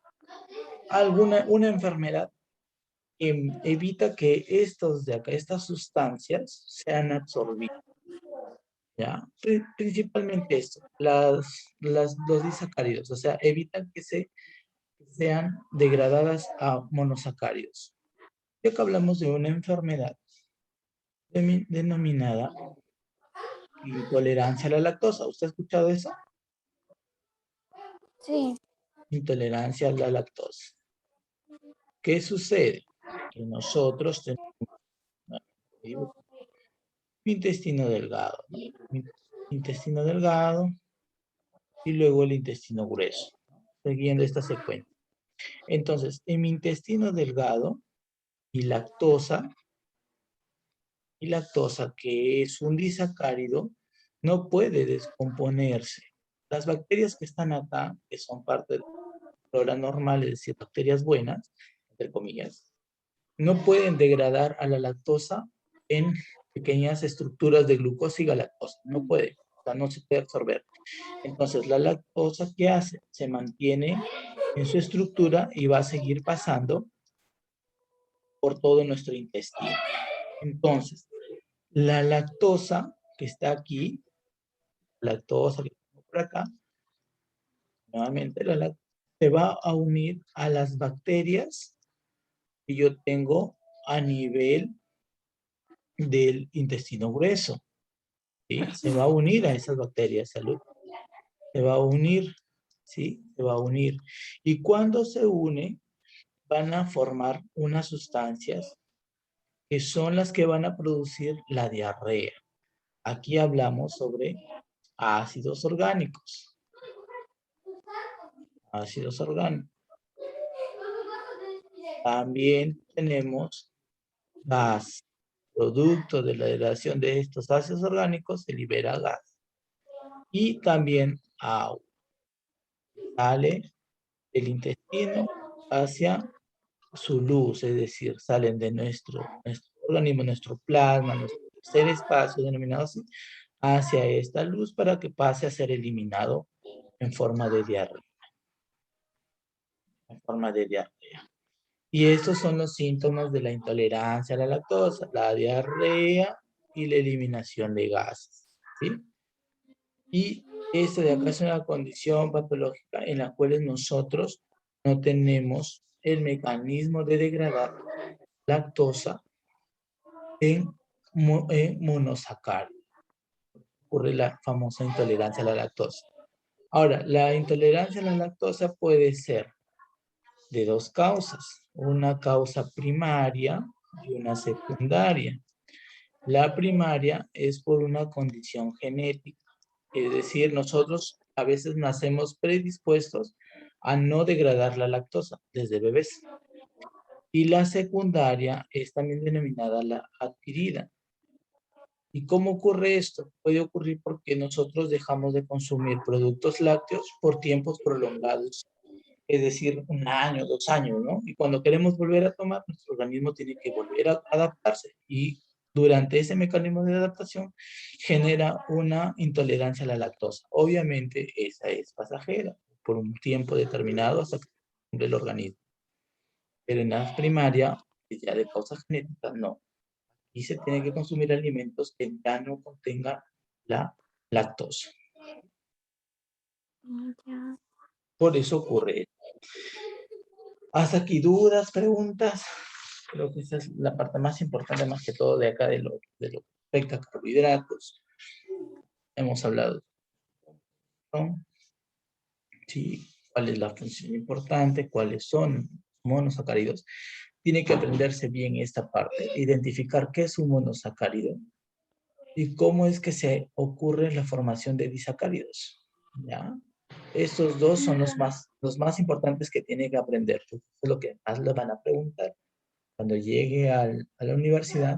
una enfermedad que evita que estos de acá, estas sustancias sean absorbidas. ¿Ya? Principalmente esto, los disacáridos, o sea, evitan que sean degradadas a monosacáridos. Y acá hablamos de una enfermedad denominada intolerancia a la lactosa. ¿Usted ha escuchado eso? Sí. Intolerancia a la lactosa. ¿Qué sucede? Que nosotros tenemos intestino delgado, ¿no? Intestino delgado y luego el intestino grueso, siguiendo esta secuencia. Entonces, en mi intestino delgado y lactosa, que es un disacárido, no puede descomponerse. Las bacterias que están acá, que son parte de la flora normal, es decir, bacterias buenas, entre comillas, no pueden degradar a la lactosa en pequeñas estructuras de glucosa y galactosa. No puede. sea, no se puede absorber. Entonces, la lactosa, ¿qué hace? Se mantiene en su estructura y va a seguir pasando por todo nuestro intestino. Entonces, la lactosa que está aquí, lactosa que tengo por acá, nuevamente se va a unir a las bacterias que yo tengo a nivel del intestino grueso. ¿Sí? Se va a unir a esas bacterias, salud. Se va a unir, ¿sí? Se va a unir. Y cuando se une, van a formar unas sustancias que son las que van a producir la diarrea. Aquí hablamos sobre ácidos orgánicos. Ácidos orgánicos. También tenemos gas. Producto de la degradación de estos ácidos orgánicos se libera gas. Y también agua. Sale del intestino hacia su luz, es decir, salen de nuestro organismo, nuestro plasma, nuestro tercer espacio denominado así, hacia esta luz para que pase a ser eliminado en forma de diarrea. En forma de diarrea. Y estos son los síntomas de la intolerancia a la lactosa, la diarrea y la eliminación de gases. ¿Sí? Y esta de acá es una condición patológica en la cual nosotros no tenemos el mecanismo de degradar lactosa en monosacáridos. Ocurre la famosa intolerancia a la lactosa. Ahora, la intolerancia a la lactosa puede ser de dos causas, una causa primaria y una secundaria. La primaria es por una condición genética, es decir, nosotros a veces nacemos predispuestos a no degradar la lactosa desde bebés. Y la secundaria es también denominada la adquirida. ¿Y cómo ocurre esto? Puede ocurrir porque nosotros dejamos de consumir productos lácteos por tiempos prolongados, es decir, 1 año, 2 años, ¿no? Y cuando queremos volver a tomar, nuestro organismo tiene que volver a adaptarse y durante ese mecanismo de adaptación genera una intolerancia a la lactosa. Obviamente esa es pasajera por un tiempo determinado hasta que cumple el organismo. Pero en la primaria, ya de causa genética, no. Y se tiene que consumir alimentos que ya no contengan la lactosa. Ya. Por eso ocurre. Hasta aquí dudas, preguntas. Creo que esa es la parte más importante, más que todo, de acá de lo que respecta a carbohidratos. Hemos hablado, ¿no? Sí, cuál es la función importante, cuáles son monosacáridos. Tiene que aprenderse bien esta parte, identificar qué es un monosacárido y cómo es que se ocurre la formación de disacáridos. ¿Ya? Estos dos son los más importantes que tiene que aprender. Es lo que más le van a preguntar. Cuando llegue a la universidad,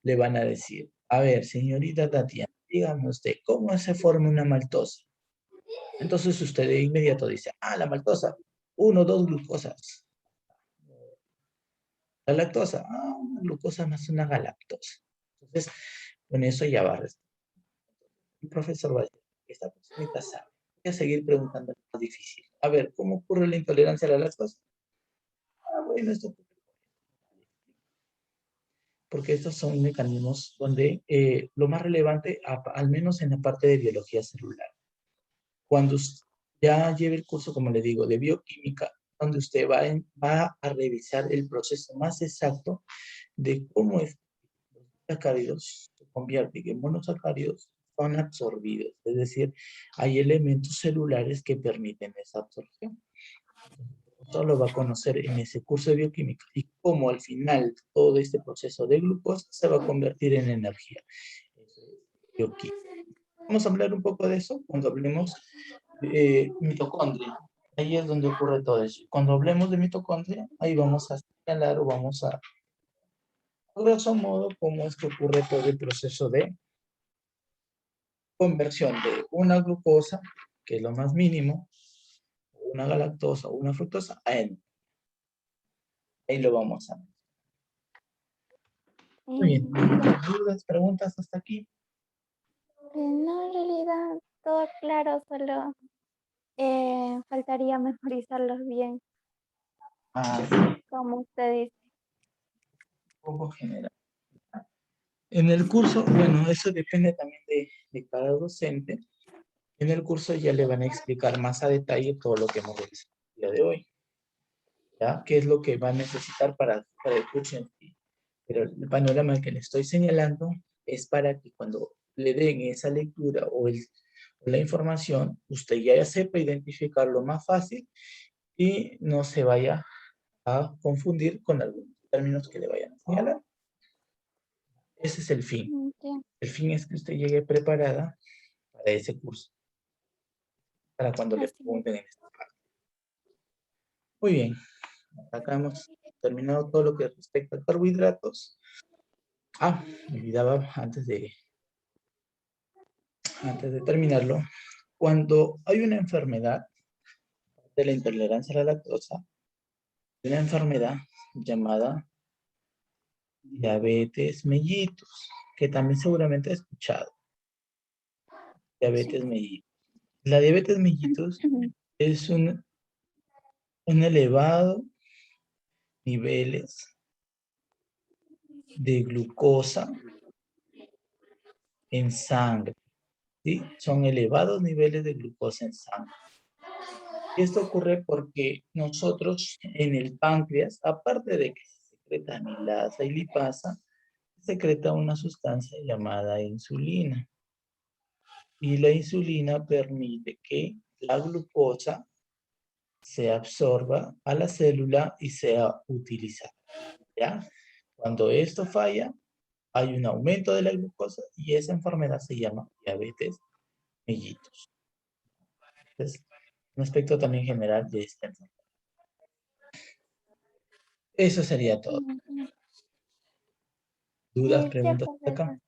le van a decir, a ver, señorita Tatiana, dígame usted, ¿cómo se forma una maltosa? Entonces usted de inmediato dice, la maltosa, 1, 2 glucosas. La lactosa, una glucosa más una galactosa. Entonces, con eso ya va a responder. El profesor va a decir, esta personita sabe. Voy a seguir preguntando lo más difícil. A ver, ¿cómo ocurre la intolerancia a la lactosa? Bueno, esto ocurre porque estos son mecanismos donde lo más relevante, al menos en la parte de biología celular, cuando ya lleve el curso, como le digo, de bioquímica, donde usted va a revisar el proceso más exacto de cómo es que los sacáridos se convierten en monosacáridos, son absorbidos, es decir, hay elementos celulares que permiten esa absorción. Todo lo va a conocer en ese curso de bioquímica y cómo al final todo este proceso de glucosa se va a convertir en energía. Eso es bioquímica. Vamos a hablar un poco de eso cuando hablemos de mitocondria. Ahí es donde ocurre todo eso. Cuando hablemos de mitocondria, ahí vamos a señalar o vamos a grosso modo, cómo es que ocurre todo el proceso de conversión de una glucosa, que es lo más mínimo, una galactosa o una fructosa, a N. Ahí lo vamos a ver. Muy bien. Ya. ¿Dudas, preguntas hasta aquí? No, en realidad todo claro, solo faltaría memorizarlos bien, Ah, como usted dice. poco general. En el curso, bueno, eso depende también de cada docente. En el curso ya le van a explicar más a detalle todo lo que hemos realizado el día de hoy. ¿Ya? ¿Qué es lo que va a necesitar para el curso en sí? Pero el panorama que le estoy señalando es para que cuando le den esa lectura o la información, usted ya sepa identificarlo más fácil y no se vaya a confundir con algunos términos que le vayan a señalar. Ese es el fin. Entiendo. El fin es que usted llegue preparada para ese curso, para cuando le Así es. pregunten en esta parte. Muy bien, acá hemos terminado todo lo que respecta a carbohidratos. Ah, me olvidaba antes de terminarlo, cuando hay una enfermedad de la intolerancia a la lactosa, hay una enfermedad llamada diabetes mellitus, que también seguramente he escuchado. Sí. Diabetes mellitus. La diabetes mellitus es un elevado niveles de glucosa en sangre, ¿sí? Son elevados niveles de glucosa en sangre. Y esto ocurre porque nosotros en el páncreas, aparte de que se secreta amilasa y lipasa, se secreta una sustancia llamada insulina. Y la insulina permite que la glucosa se absorba a la célula y sea utilizada, ¿ya? Cuando esto falla, hay un aumento de la glucosa y esa enfermedad se llama diabetes mellitus. Es un aspecto también general de esta enfermedad. Eso sería todo. Ujú. ¿Dudas, Sí, preguntas cierto, acá?